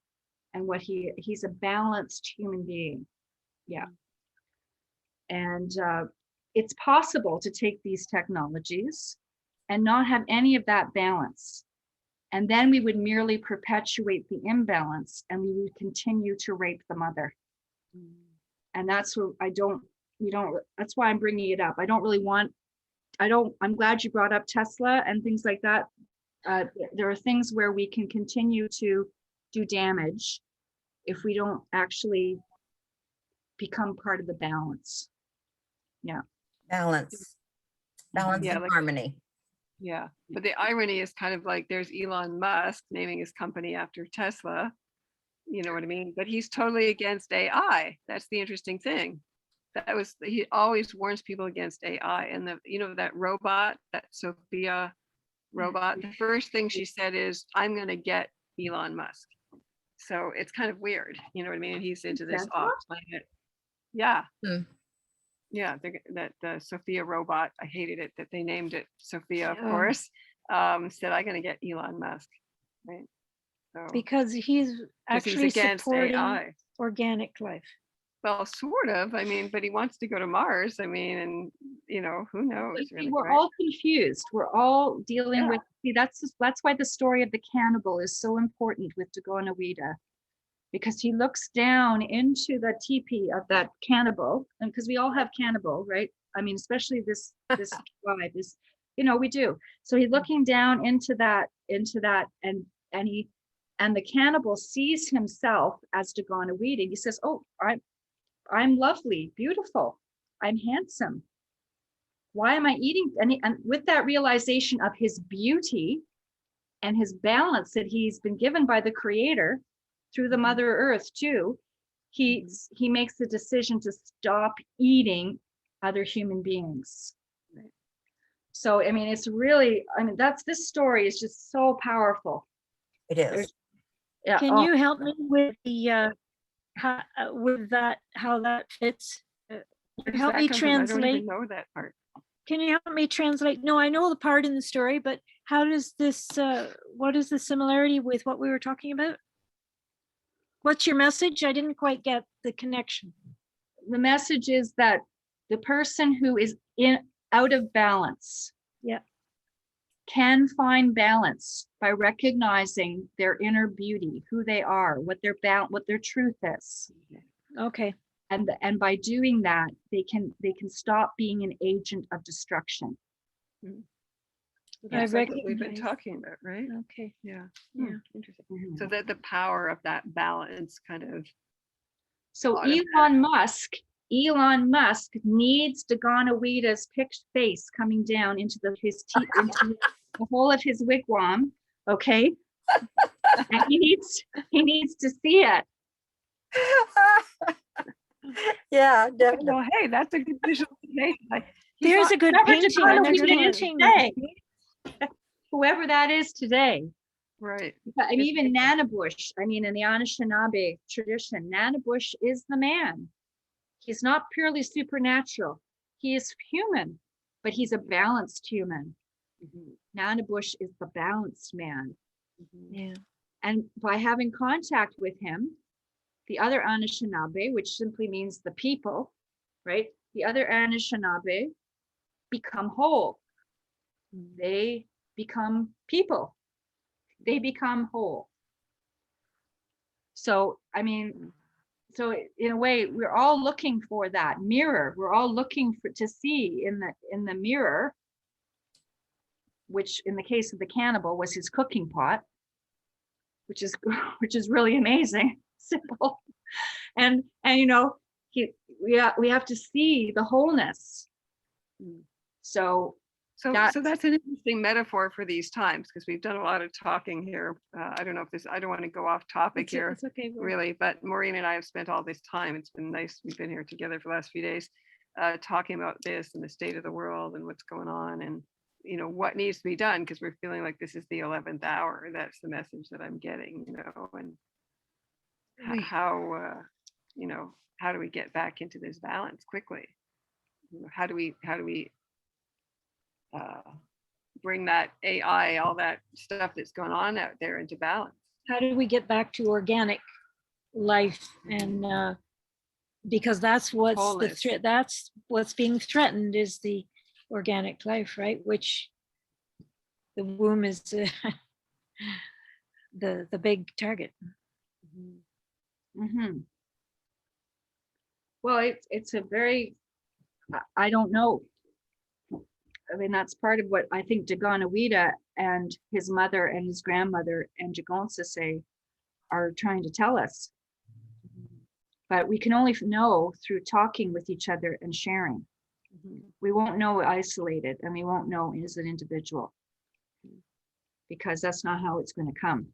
S4: and what he's a balanced human being. Yeah. And it's possible to take these technologies and not have any of that balance. And then we would merely perpetuate the imbalance and we would continue to rape the mother. And that's what that's why I'm bringing it up. I'm glad you brought up Tesla and things like that. There are things where we can continue to do damage if we don't actually become part of the balance. Yeah.
S3: Balance
S1: Yeah,
S3: and
S1: like-
S3: harmony.
S1: Yeah, but the irony is kind of like there's Elon Musk naming his company after Tesla. You know what I mean? But he's totally against AI. That's the interesting thing. He always warns people against AI. And that robot, that Sophia robot, the first thing she said is, I'm going to get Elon Musk. So it's kind of weird. You know what I mean? He's into this
S4: Tesla?
S1: off planet. Yeah.
S3: Hmm.
S1: Yeah, that Sophia robot, I hated it that they named it Sophia, of
S2: Yeah.
S1: course. Said I'm gonna get Elon Musk, right? So
S2: Because he's
S1: 'cause
S2: actually
S1: he's against
S2: supporting
S1: AI.
S2: organic life.
S1: Well, sort of. I mean, but he wants to go to Mars. I mean, and who knows?
S4: See,
S1: Really,
S4: we're
S1: right?
S4: all confused. We're all dealing
S1: Yeah.
S4: with, that's why the story of the cannibal is so important with Dagon Awida, because he looks down into the teepee of that cannibal, and because we all have cannibal, right? I mean, especially this tribe is, we do. So he's looking down into that, and the cannibal sees himself as Dagon Awida. He says, "Oh, I'm lovely, beautiful, I'm handsome. Why am I eating?" And with that realization of his beauty and his balance that he's been given by the Creator through the Mother Earth too, he makes the decision to stop eating other human beings.
S1: Right.
S4: So I mean, it's really, this story is just so powerful.
S3: It is.
S4: There's- Yeah.
S2: Can
S4: oh,
S2: you help me with the how that fits?
S1: Where does
S2: Help
S1: that
S2: me
S1: come from? I don't
S2: translate.
S1: even know that part.
S2: Can you help me translate? No, I know the part in the story, but how does this, what is the similarity with what we were talking about? What's your message? I didn't quite get the connection.
S4: the message is that the person who is out of balance,
S2: Yeah.
S4: can find balance by recognizing their inner beauty, who they are, what their truth is.
S2: Okay.
S4: And by doing that, they can stop being an agent of destruction.
S1: That's like what we've been
S2: recognize-
S1: talking about, right?
S2: Okay.
S1: Yeah.
S2: Yeah.
S1: Interesting. So that the power of that balance kind of
S4: So
S1: Lot of
S4: Elon Musk needs Dagon Awida's face coming down into into the whole of his wigwam, okay? And he needs to see it.
S3: Yeah, definitely.
S1: well, hey, that's a good visualization.
S2: There's a good
S4: Whoever
S2: painting.
S4: Dagon
S2: and there's a
S4: Awida is
S2: painting.
S4: today. Whoever that is today.
S1: Right.
S4: And even Nanabush, in the Anishinaabe tradition, Nanabush is the man. He's not purely supernatural. He is human, but he's a balanced human. Nanabush is the balanced man.
S2: Yeah.
S4: And by having contact with him, the other Anishinaabe, which simply means the people, right? The other Anishinaabe become whole. They become people. They become whole. So, so in a way, we're all looking for that mirror. We're all looking to see in the mirror, which in the case of the cannibal was his cooking pot, which is really amazing, simple, and we have to see the wholeness. So
S1: So
S4: That's-
S1: that's an interesting metaphor for these times, because we've done a lot of talking here. I don't know if this, I don't want to go off topic here.
S2: It's okay.
S1: Really, but Maureen and I have spent all this time. It's been nice. We've been here together for the last few days, talking about this and the state of the world and what's going on, and what needs to be done, because we're feeling like this is the 11th hour. That's the message that I'm getting, and how how do we get back into this balance quickly? How do we bring that AI, all that stuff that's going on out there, into balance?
S2: How do we get back to organic life? And because that's what's the
S1: Wholeness.
S2: threat, that's what's being threatened, is the organic life, right? Which the womb is the big target.
S4: Mhm. Well, it's a very, I don't know. I mean, that's part of what I think Daganawida and his mother and his grandmother and Jigonsase are trying to tell us. But we can only know through talking with each other and sharing. We won't know isolated, and we won't know as an individual, because that's not how it's going to come.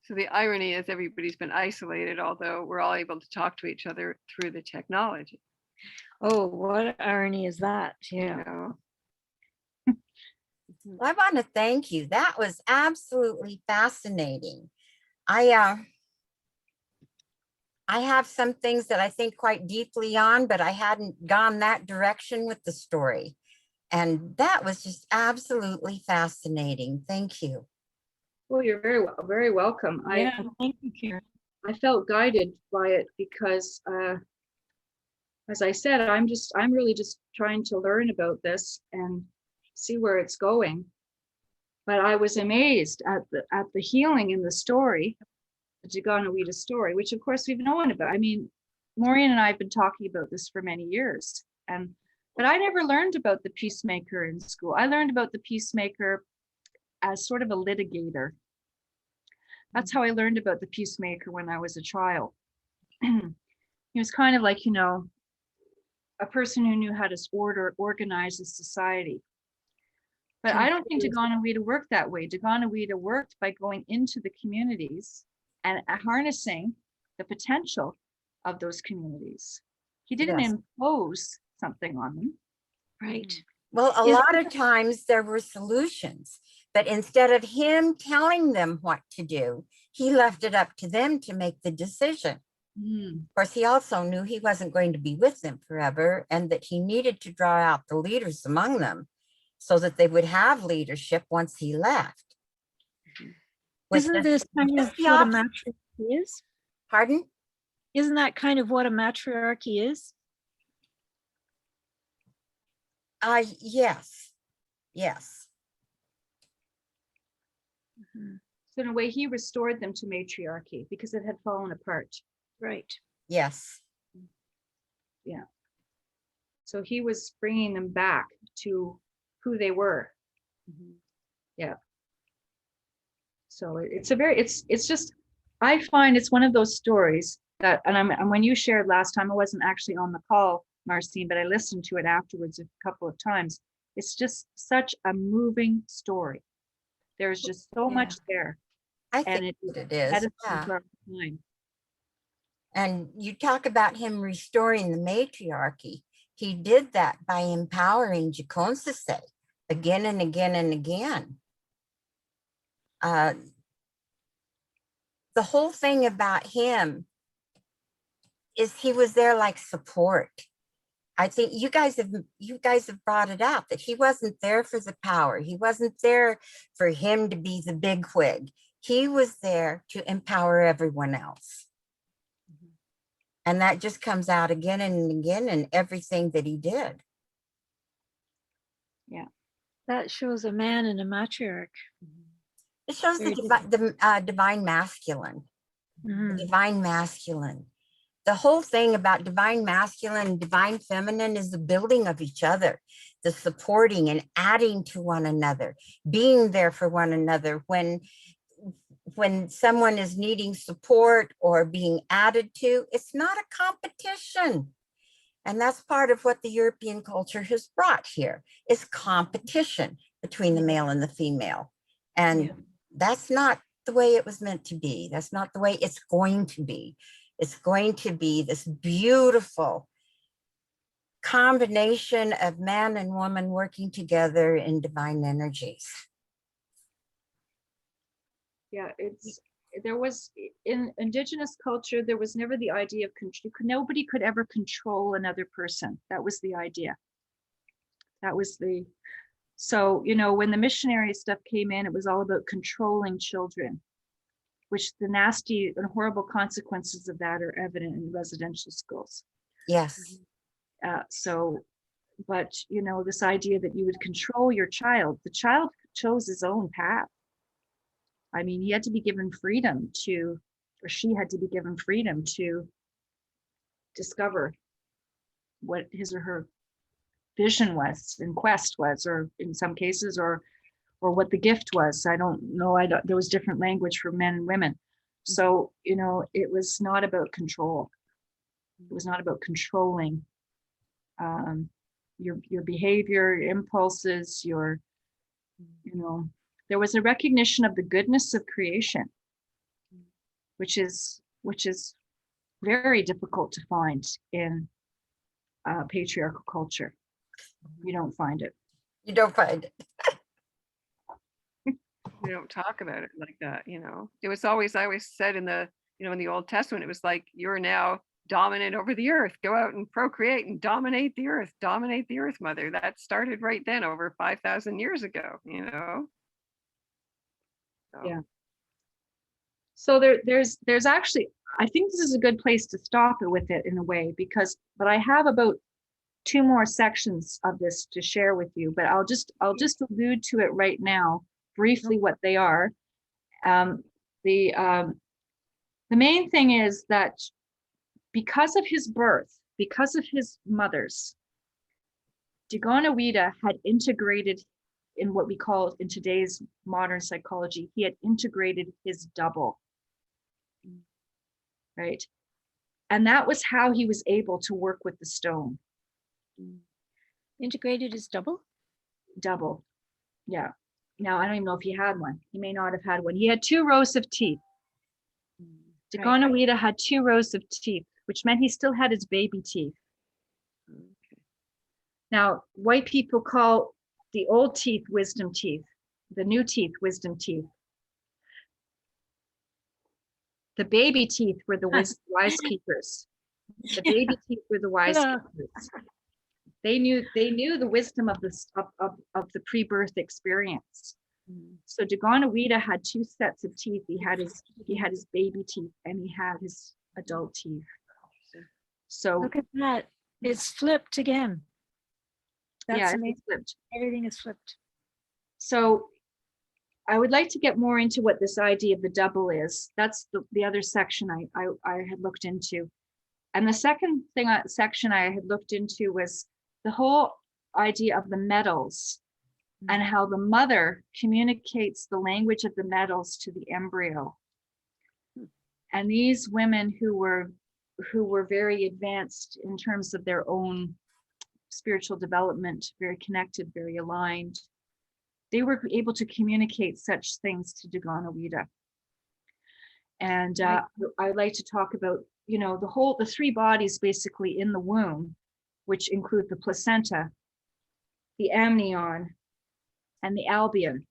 S1: So the irony is everybody's been isolated, although we're all able to talk to each other through the technology.
S2: Oh, what irony is that? Yeah.
S3: Well, I want to thank you. That was absolutely fascinating. I have some things that I think quite deeply on, but I hadn't gone that direction with the story. And that was just absolutely fascinating. Thank you.
S4: Well, you're very welcome.
S2: Yeah, thank you, Karen.
S4: I felt guided by it because, as I said, I'm really just trying to learn about this and see where it's going. But I was amazed at the healing in the story, the Daganawida story, which of course we've known about. I mean, Maureen and I have been talking about this for many years, but I never learned about the peacemaker in school. I learned about the peacemaker as sort of a litigator. That's how I learned about the peacemaker when I was a child. He was kind of like, a person who knew how to organize a society. But I don't think Daganawida worked that way. Daganawida worked by going into the communities and harnessing the potential of those communities. He didn't
S3: Yes.
S4: impose something on them.
S2: Right.
S3: Well, a
S2: Is-
S3: lot of times there were solutions, but instead of him telling them what to do, he left it up to them to make the decision.
S4: Mm.
S3: Of course, he also knew he wasn't going to be with them forever, and that he needed to draw out the leaders among them so that they would have leadership once he left. Which
S2: Isn't
S3: is
S2: this kind of
S3: just the
S2: what a
S3: opposite.
S2: matriarchy is?
S3: Pardon?
S2: Isn't that kind of what a matriarchy is?
S3: Yes. Yes.
S2: Mhm.
S4: So in a way, he restored them to matriarchy because it had fallen apart.
S2: Right.
S3: Yes.
S4: So he was bringing them back to who they were. Yeah. So it's just, I find it's one of those stories that, and when you shared last time, I wasn't actually on the call, Marcine, but I listened to it afterwards a couple of times. It's just such a moving story. There's just so much there.
S3: I
S4: And
S3: think
S4: it
S3: that it
S4: had
S3: is.
S4: us
S3: Yeah.
S4: for our time.
S3: And you talk about him restoring the matriarchy. He did that by empowering Jikonsase again and again and again. The whole thing about him is he was there like support. I think you guys have brought it out that he wasn't there for the power. He wasn't there for him to be the bigwig. He was there to empower everyone else. And that just comes out again and again in everything that he did.
S2: That shows a man and a matriarch.
S3: It shows
S2: Very
S3: the divine masculine.
S2: Mhm.
S3: Divine masculine. The whole thing about divine masculine and divine feminine is the building of each other, the supporting and adding to one another, being there for one another when someone is needing support or being added to. It's not a competition. And that's part of what the European culture has brought here is competition between the male and the female. And
S2: Yeah.
S3: that's not the way it was meant to be. That's not the way it's going to be. It's going to be this beautiful combination of man and woman working together in divine energies.
S4: Yeah, there was in indigenous culture, there was never the idea of nobody could ever control another person. That was the idea. That was so, you know, when the missionary stuff came in, it was all about controlling children, which the nasty and horrible consequences of that are evident in residential schools.
S3: Yes.
S4: But you know, this idea that you would control your child, the child chose his own path. I mean, he had to be given freedom or she had to be given freedom to discover what his or her vision was and quest was, or in some cases, or what the gift was. I don't know. There was different language for men and women. So, you know, it was not about control. It was not about controlling your behavior, your impulses, you know, there was a recognition of the goodness of creation, which is very difficult to find in patriarchal culture. You don't find it.
S3: You don't find it.
S1: We don't talk about it like that, you know. It was always, I always said in the, you know, in the Old Testament, it was like, you're now dominant over the earth. Go out and procreate and dominate the earth mother. That started right then over 5,000 years ago, you know. So.
S4: Yeah. So there's actually, I think this is a good place to stop it with it in a way, but I have about 2 more sections of this to share with you, but I'll just allude to it right now, briefly what they are. The main thing is that because of his birth, because of his mother's, Daganoweda had integrated in what we call in today's modern psychology, he had integrated his double, right? And that was how he was able to work with the stone.
S2: Integrated is double?
S4: Double, yeah. Now, I don't even know if he had one. He may not have had one. He had 2 rows of teeth. Daganoweda had 2 rows of teeth, which meant he still had his baby teeth.
S1: Okay.
S4: Now, white people call the old teeth wisdom teeth, the new teeth wisdom teeth. The baby teeth were the wise keepers. The baby teeth were the wise keepers. They knew the wisdom of the pre-birth experience. So Daganoweda had 2 sets of teeth. He had his baby teeth and he had his adult teeth. So
S2: Look at that. It's flipped again. That's
S4: yeah,
S2: amazing.
S4: it's flipped.
S2: Everything is flipped.
S4: So I would like to get more into what this idea of the double is. That's the other section I had looked into. And the second section I had looked into was the whole idea of the metals and how the mother communicates the language of the metals to the embryo. And these women who were very advanced in terms of their own spiritual development, very connected, very aligned, they were able to communicate such things to Daganoweda. And I'd like to talk about, you know, the 3 bodies basically in the womb, which include the placenta, the amnion, and the albion,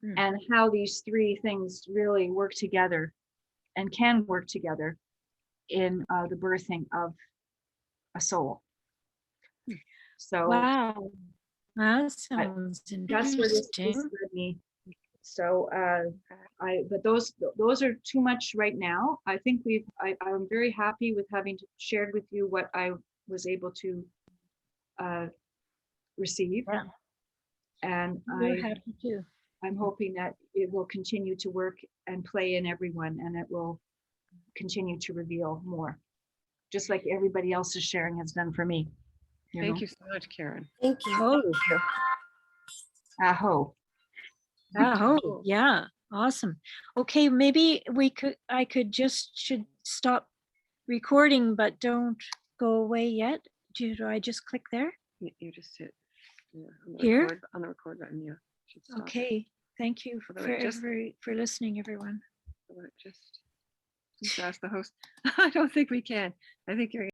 S4: and how these 3 things really work together and can work together in the birthing of a soul. So
S2: Wow. That sounds
S4: that's where this
S2: interesting.
S4: led me. So but those are too much right now. I think I'm very happy with having shared with you what I was able to receive.
S2: Yeah.
S4: And
S2: We're happy too.
S4: I'm hoping that it will continue to work and play in everyone, and it will continue to reveal more, just like everybody else's sharing has done for me.
S1: Thank you so much, Karen.
S3: Thank you.
S2: Oh.
S3: Thank you.
S4: Aho.
S2: Oh, yeah. Awesome. Okay, maybe I should stop recording, but don't go away yet? Do I just click there?
S1: You just hit on
S2: Here?
S1: on the record button. Yeah. Should stop it.
S2: Okay, thank you for,
S1: Although it just-
S2: for listening, everyone.
S1: Just ask the host. I don't think we can. I think you're